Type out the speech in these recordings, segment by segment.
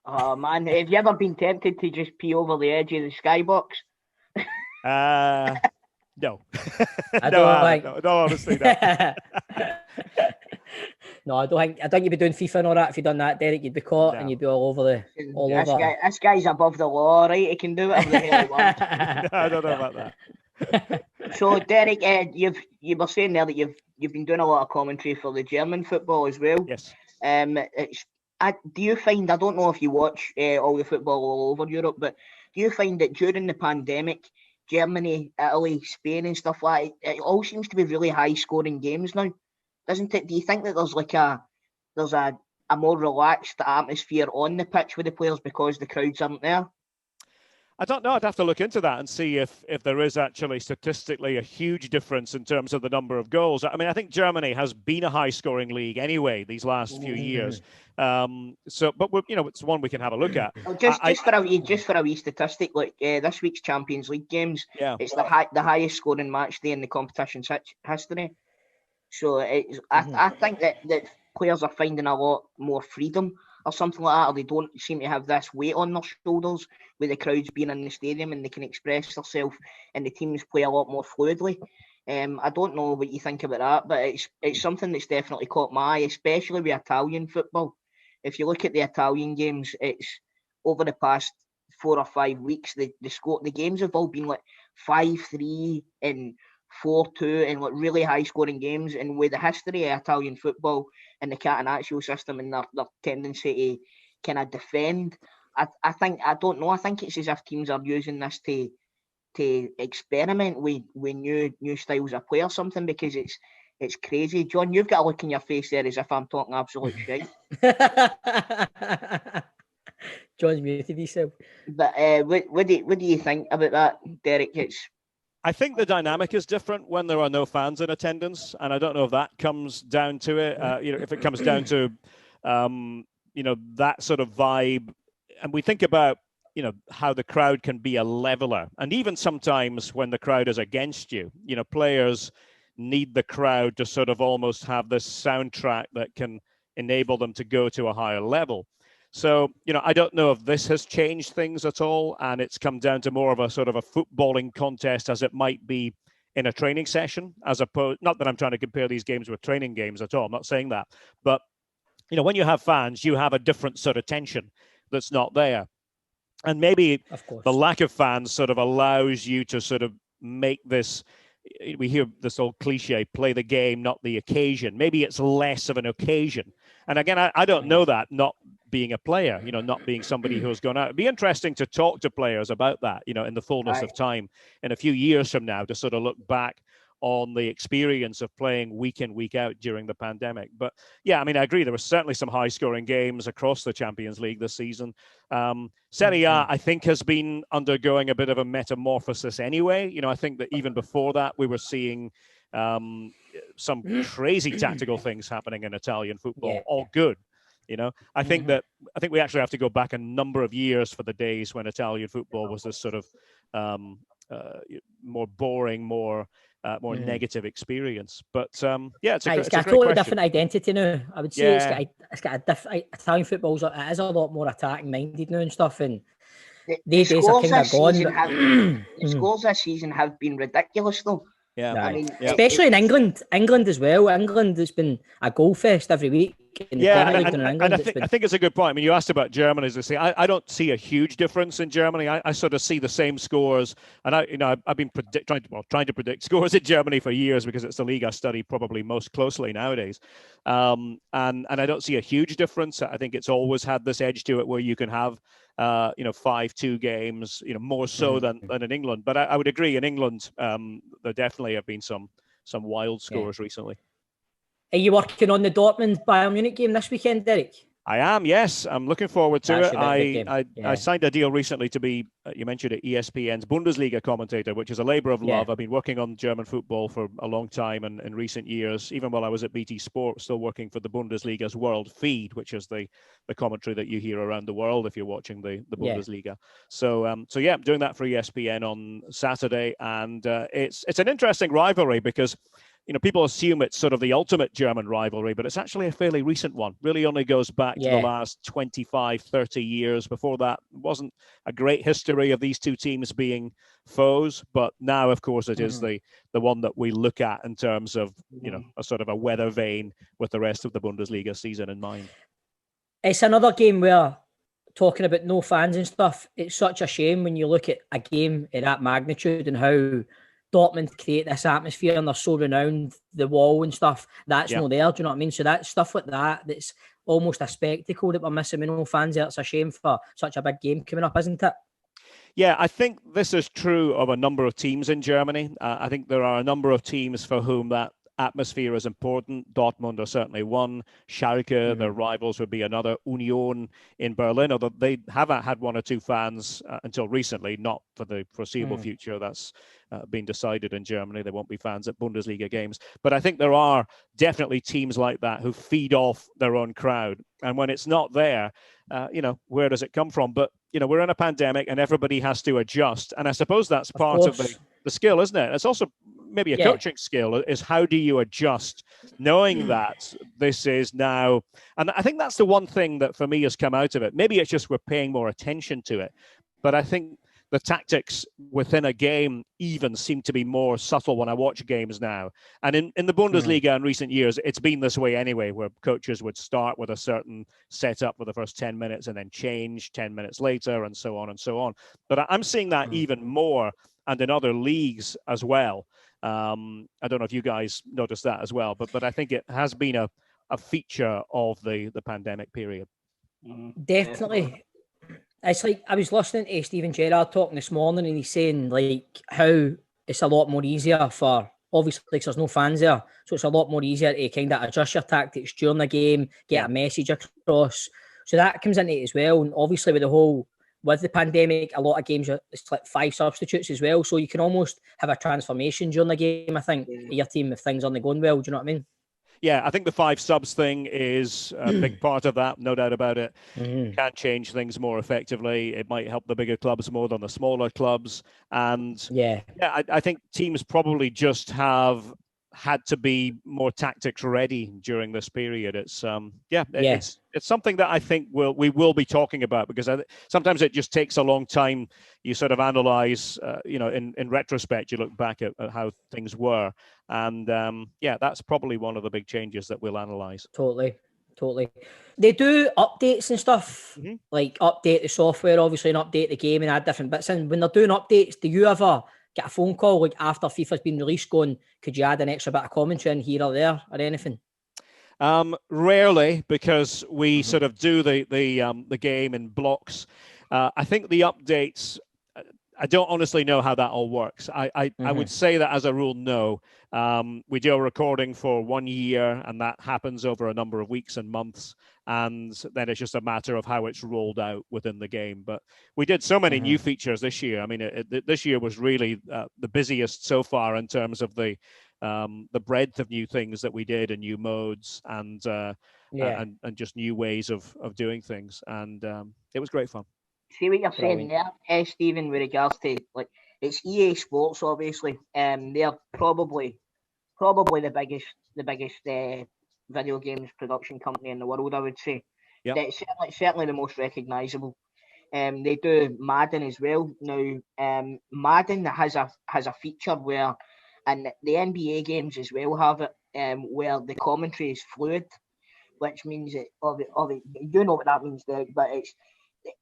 Oh man, have you ever been tempted to just pee over the edge of the skybox? No. I No, don't I haven't. like. No, honestly, no. No, I don't think you'd be doing FIFA and all that if you'd done that, Derek. You'd be caught and you'd be all over. This guy's above the law, right? He can do whatever the hell he wants. No, I don't know about that. So, Derek, you were saying there that you've been doing a lot of commentary for the German football as well. Yes. Do you find, I don't know if you watch all the football all over Europe, but do you find that during the pandemic, Germany, Italy, Spain and stuff like that, it all seems to be really high scoring games now, doesn't it? Do you think that there's a more relaxed atmosphere on the pitch with the players because the crowds aren't there? I don't know. I'd have to look into that and see if there is actually statistically a huge difference in terms of the number of goals. I mean, I think Germany has been a high-scoring league anyway these last few years. But it's one we can have a look at. Just for a wee statistic, like this week's Champions League games, it's the highest scoring match day in the competition's history. So I think that players are finding a lot more freedom or something like that, or they don't seem to have this weight on their shoulders with the crowds being in the stadium, and they can express themselves and the teams play a lot more fluidly. I don't know what you think about that, but it's something that's definitely caught my eye, especially with Italian football. If you look at the Italian games, it's over the past 4 or 5 weeks, the games have all been like 5-3 and 4-2 and like really high scoring games. And with the history of Italian football and the catenaccio system and their tendency to kind of defend, I think it's as if teams are using this to experiment with new styles of play or something, because it's crazy. John, you've got a look in your face there as if I'm talking absolute shit. John's muted himself. But what do you think about that, Derek? I think the dynamic is different when there are no fans in attendance, and I don't know if that comes down to it. If it comes down to that sort of vibe, and we think about how the crowd can be a leveler, and even sometimes when the crowd is against you, players need the crowd to sort of almost have this soundtrack that can enable them to go to a higher level. So, I don't know if this has changed things at all, and it's come down to more of a sort of a footballing contest as it might be in a training session, as opposed, not that I'm trying to compare these games with training games at all, I'm not saying that, but, when you have fans, you have a different sort of tension that's not there. And maybe the lack of fans sort of allows you to sort of make this, we hear this old cliche, play the game, not the occasion. Maybe it's less of an occasion. And again, I don't know that, not being a player, not being somebody who's gone out. It'd be interesting to talk to players about that, in the fullness of time, in a few years from now, to sort of look back on the experience of playing week in, week out during the pandemic. But yeah, I mean, I agree. There were certainly some high scoring games across the Champions League this season. Serie A, I think, has been undergoing a bit of a metamorphosis anyway. I think that even before that, we were seeing some crazy tactical things happening in Italian football, all good. I think we actually have to go back a number of years for the days when Italian football was this sort of more boring, more negative experience. But it's a totally different identity now. I would say it's got a different. Italian football's it is a lot more attacking minded now and stuff, and the days are kind of gone. The scores this season have been ridiculous, though. Yeah, I mean, especially in England as well. England has been a goal fest every week. I think it's a good point. I mean, you asked about Germany. As I say, I don't see a huge difference in Germany. I sort of see the same scores, and I've been trying to predict scores in Germany for years because it's the league I study probably most closely nowadays. And I don't see a huge difference. I think it's always had this edge to it where you can have 5-2 games, more so than in England. But I would agree, in England, there definitely have been some wild scores recently. Are you working on the Dortmund Bayern Munich game this weekend, Derek? I am, yes. I'm looking forward to it. I signed a deal recently to be, you mentioned it, ESPN's Bundesliga commentator, which is a labor of love. I've been working on German football for a long time, and in recent years, even while I was at BT Sport, still working for the Bundesliga's world feed, which is the commentary that you hear around the world if you're watching the Bundesliga. So I'm doing that for ESPN on Saturday, and it's an interesting rivalry because people assume it's sort of the ultimate German rivalry, but it's actually a fairly recent one. Really only goes back to the last 25, 30 years. Before that, it wasn't a great history of these two teams being foes, but now, of course, it is the one that we look at in terms of, a sort of a weather vane with the rest of the Bundesliga season in mind. It's another game where, talking about no fans and stuff, it's such a shame when you look at a game of that magnitude and how Dortmund create this atmosphere and they're so renowned, the wall and stuff, that's not there, do you know what I mean? So that stuff like that's almost a spectacle that we're missing with no fans there. It's a shame for such a big game coming up, isn't it? Yeah, I think this is true of a number of teams in Germany. I think there are a number of teams for whom that atmosphere is important. Dortmund are certainly one. Schalke, their rivals, would be another. Union in Berlin, although they haven't had one or two fans until recently, not for the foreseeable future. That's been decided in Germany. There won't be fans at Bundesliga games. But I think there are definitely teams like that who feed off their own crowd. And when it's not there, where does it come from? But, we're in a pandemic and everybody has to adjust. And I suppose that's part of the skill, isn't it? It's also maybe a coaching skill, is how do you adjust, knowing that this is now, and I think that's the one thing that for me has come out of it. Maybe it's just we're paying more attention to it, but I think the tactics within a game even seem to be more subtle when I watch games now. And in the Bundesliga in recent years, it's been this way anyway, where coaches would start with a certain setup for the first 10 minutes and then change 10 minutes later and so on and so on. But I'm seeing that even more, and in other leagues as well. I don't know if you guys noticed that as well, but I think it has been a feature of the pandemic period. Definitely. It's like I was listening to Steven Gerrard talking this morning, and he's saying like how it's a lot more easier for, obviously because there's no fans there, so it's a lot more easier to kind of adjust your tactics during the game, get a message across. So that comes into it as well. And obviously with the pandemic, a lot of games, it's like 5 substitutes as well. So you can almost have a transformation during the game, I think, your team if things aren't going well. Do you know what I mean? Yeah, I think the 5 subs thing is a big part of that, no doubt about it. Can change things more effectively. It might help the bigger clubs more than the smaller clubs. And I think teams probably just have had to be more tactics ready during this period. It's it's something that I think we will be talking about, because sometimes it just takes a long time. You sort of analyze, in retrospect, you look back at how things were, and that's probably one of the big changes that we'll analyze. Totally. They do updates and stuff, like update the software, obviously, and update the game and add different bits in. When they're doing updates, do you ever get a phone call like after FIFA's been released going, could you add an extra bit of commentary in here or there or anything? Rarely, because we sort of do the game in blocks. I think the updates, I don't honestly know how that all works. I would say that as a rule, no. We do a recording for 1 year, and that happens over a number of weeks and months. And then it's just a matter of how it's rolled out within the game. But we did so many new features this year. I mean, this year was really the busiest so far in terms of the breadth of new things that we did, and new modes, and just new ways of doing things. And it was great fun. See what you're saying there, Stephen, with regards to, like, it's EA Sports, obviously. They're probably the biggest video games production company in the world, I would say. Yep. It's certainly the most recognisable. They do Madden as well. Now, Madden has a feature where, and the NBA games as well have it, where the commentary is fluid, which means that you know what that means, Derek, but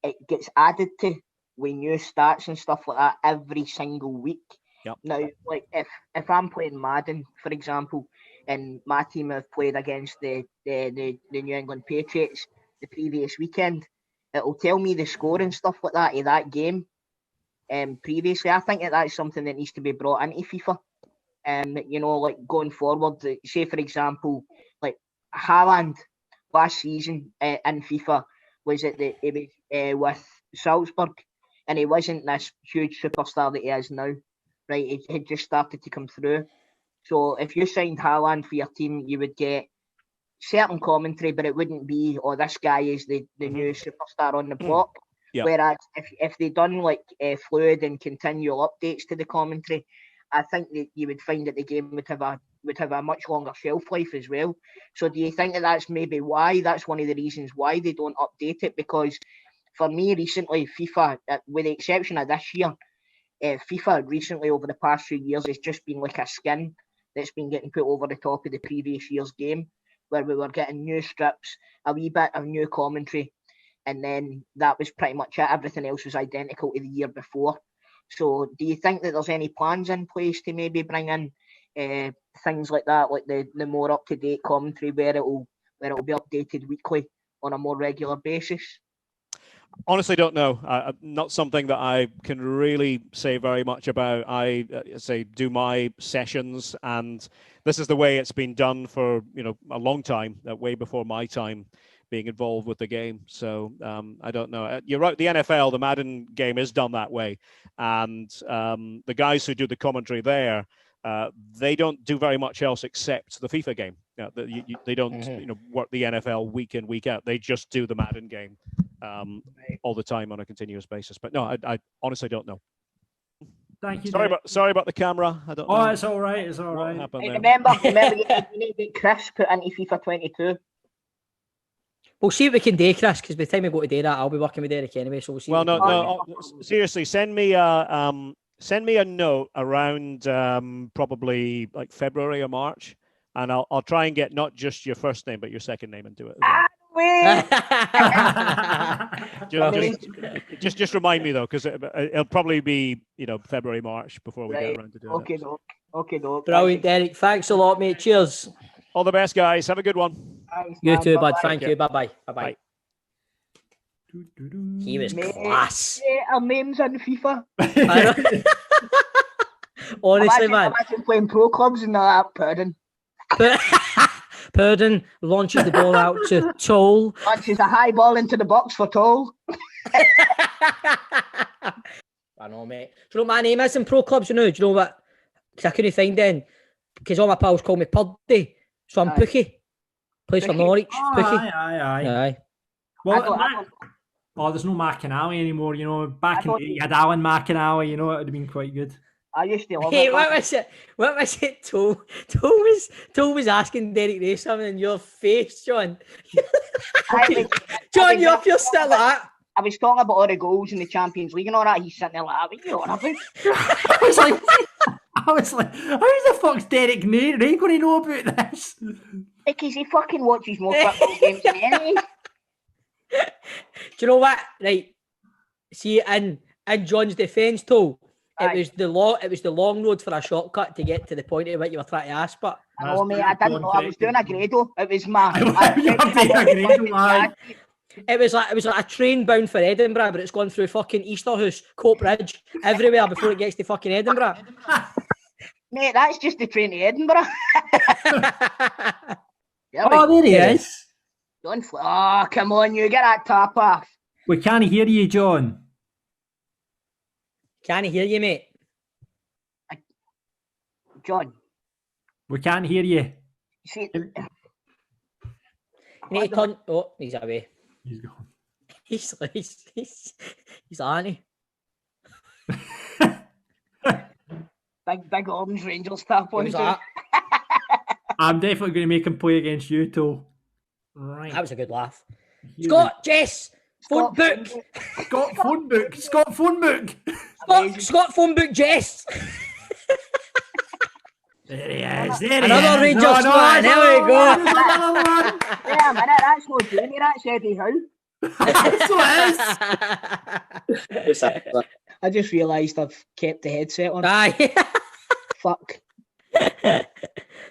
it gets added to with new stats and stuff like that every single week. Yep. Now, like if I'm playing Madden, for example, and my team have played against the New England Patriots the previous weekend, it'll tell me the score and stuff like that of that game. Previously, I think that's something that needs to be brought into FIFA. Like going forward, say for example, like Haaland last season in FIFA was with Salzburg, and he wasn't this huge superstar that he is now, right? He had just started to come through. So if you signed Haaland for your team, you would get certain commentary, but it wouldn't be, this guy is the new superstar on the block. Yep. Whereas if they done like fluid and continual updates to the commentary, I think that you would find that the game would have a would have a much longer shelf life as well. So do you think that that's maybe why, that's one of the reasons why they don't update it? Because for me recently, FIFA, with the exception of this year, FIFA recently over the past few years has just been like a skin that's been getting put over the top of the previous year's game, where we were getting new strips, a wee bit of new commentary, and then that was pretty much it. Everything else was identical to the year before. So do you think that there's any plans in place to maybe bring in things like that, like the more up-to-date commentary where it'll be updated weekly on a more regular basis? Honestly, don't know. Not something that I can really say very much about. I do my sessions, and this is the way it's been done for a long time, way before my time being involved with the game. So I don't know. You're right. The NFL, the Madden game, is done that way, and the guys who do the commentary there, they don't do very much else except the FIFA game. They don't work the NFL week in, week out. They just do the Madden game all the time on a continuous basis. But no, I honestly don't know. Thank you. Sorry about the camera. I don't know. Oh, it's all right. It's all right. Hey, remember, you need to get Chris put into FIFA 22. We'll see what we can do, Chris, because by the time we go to do that, I'll be working with Derek anyway. So we'll see. Well, no. Seriously, send me a note around probably like February or March, and I'll try and get not just your first name but your second name into it. Just remind me though, because it'll probably be February, March before we get around to doing it. Okay, brilliant, Derek. Thanks a lot, mate. Cheers. All the best, guys. Have a good one. Thanks, you man. too, Bye-bye. bud. Thank you. Bye. He was class. Our names in FIFA. Honestly, man. Imagine playing pro clubs and that. Purdon launches the ball out to Toll. Launches a high ball into the box for Toll. I know, mate. Do you know what my name is in pro clubs? Do you know what? Because I couldn't find then. Because all my pals call me Purdy. So I'm Pookie. Plays for Norwich. Pookie. Aye. Well, there's no McAnally anymore. Back in the day, you had Alan McAnally. It would have been quite good. I used to love it. What was it? Toll was asking Derek Rae something in your face, John. John, you're up your still like that. I was talking about all the goals in the Champions League and all that. He's sitting there like, what are you on about? I was like, how the fuck's Derek Rae going to know about this? Because he fucking watches more football games than any. Do you know what? Right. See, in John's defence, Toll, it was the long road for a shortcut to get to the point of what you were trying to ask. But I know, mate. I didn't know. I was doing a grado. It was It was like a train bound for Edinburgh, but it's gone through fucking Easterhouse, Coatbridge, everywhere before it gets to fucking Edinburgh. Mate, that's just the train to Edinburgh. Oh, there he is. Oh, come on, you get that tap off. We can't hear you, John. Can't hear you, mate. John. We can't hear you. See, you need to turn. Oh, he's away. He's gone. He's Annie. Big orange Rangers tap on. I'm definitely going to make him play against you, Toll. Right. That was a good laugh. Scott, Jess, phone book. Scott phone book. Scott phone book. Scott phone book, Jess. There he is. Another Rangers squad. There we go. Yeah, man, that's not Jamie. That's Eddie Howe. That's what it is. I just realised I've kept the headset on. Aye. Fuck.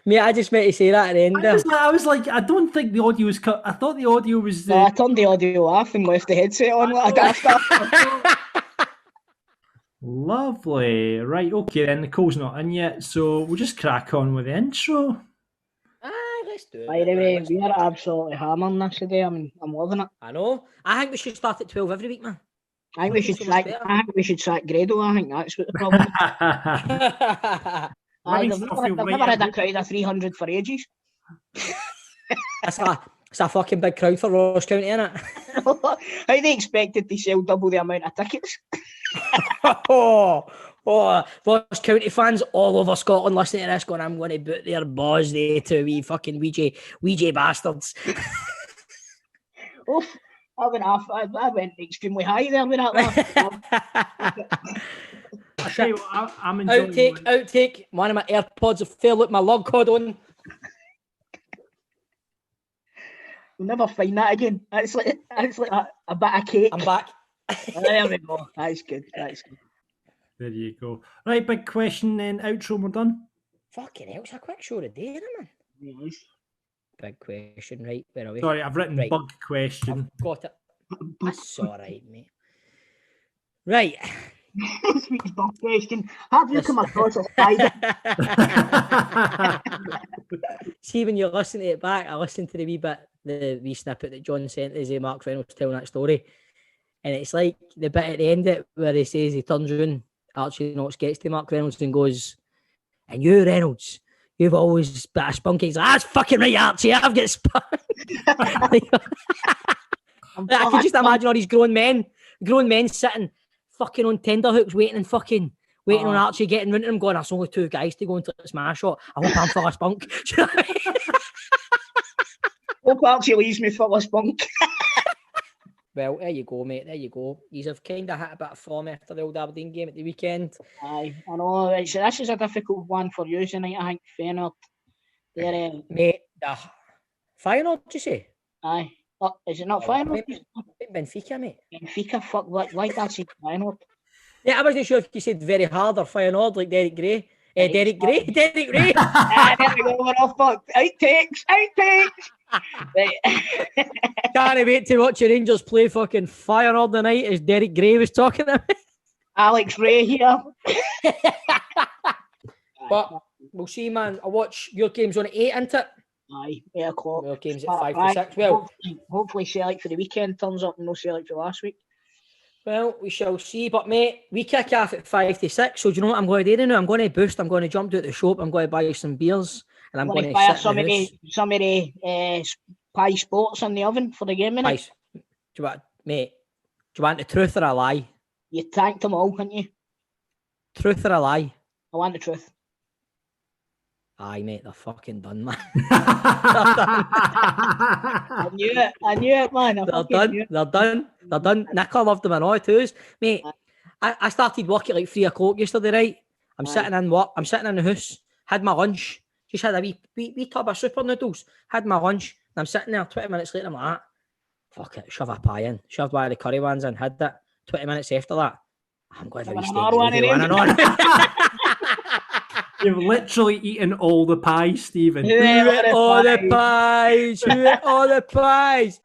Mate, I just meant to say that at the end there. I was like, I don't think the audio was cut. I thought the audio was... No, I turned the audio off and left the headset on. Lovely. Right, okay then. Nicole's not in yet, so we'll just crack on with the intro. Aye, let's do it. By the way, we are absolutely hammering this today. I'm loving it. I know. I think we should start at 12 every week, man. I think we should sack Grado. I think that's what the problem is. They've never had a crowd of 300 for ages. It's a fucking big crowd for Ross County, isn't it? How they expected to sell double the amount of tickets? Oh, Ross County fans all over Scotland listening to this going, I'm going to boot their balls, they two wee fucking Ouija bastards. Oof, I went extremely high there with that laugh. I'm enjoying outtake. One of my AirPods have fell out my log cod on. We'll never find that again. It's like a bit of cake. I'm back. There we go. That's good. There you go. Right, big question then. Outro, we're done. Fucking hell, it's a quick show today, isn't it, man? Yes. Big question, right? Where are we? Sorry, I've written bug question. I've got it. That's all right, mate. Right. Bug question. Have you come across a spider? See, when you listen to it back, I listened to the wee snippet that John sent us, Mark Reynolds telling that story. And it's like the bit at the end of it where he says he turns around, Archie Knox gets to Mark Reynolds and goes, and you, Reynolds, you've always been a spunky. He's like, that's fucking right, Archie, I've got spunk. I can just imagine all these grown men sitting fucking on tenterhooks waiting on Archie getting round to him going, there's only two guys to go into the smash shot. I hope I'm full of spunk. Do you know what I mean? Hope Archie leaves me full of spunk. Well, there you go, mate. There you go. You've kind of hit a bit of form after the old Aberdeen game at the weekend. Aye, I know. This is a difficult one for you tonight, I think, Feyenoord. Mate, Feyenoord, did you say? Aye. Oh, is it not Feyenoord? Benfica, mate. Benfica, fuck, why did I say Feyenoord? Yeah, I wasn't sure if you said very hard or Feyenoord, like Derek Rae. Derek Rae? There we go, we're all fucked. Outtakes! Right. Can't wait to watch your Rangers play fucking Feyenoord tonight, as Derek Rae was talking to me. Alex Rae here. But we'll see, man. I'll watch your games on at 8, isn't it? Aye, 8 o'clock. Your games at 5 to 6. Well, hopefully Celtic for the weekend turns up and no Celtic for last week. Well, we shall see. But, mate, we kick off at 5 to 6. So, do you know what I'm going to do now? I'm going to boost. I'm going to jump to the shop. I'm going to buy some beers. And I'm going to fire some of the pie sports in the oven for the game, innit? Do you want the truth or a lie? You tanked them all, couldn't you? Truth or a lie? I want the truth. Aye, mate, they're fucking done, man. I knew it, man. They're done. Nicola loved them and all too. Mate, I started work at like 3 o'clock yesterday, right? I'm sitting in the house, had my lunch, just had a wee tub of super noodles, had my lunch, and I'm sitting there 20 minutes later, I'm like, fuck it, shove a pie in, shoved one of the curry ones in, had that. 20 minutes after that, I'm going to have a steak. You've literally eaten all the pies, Stephen. Who ate all the pies?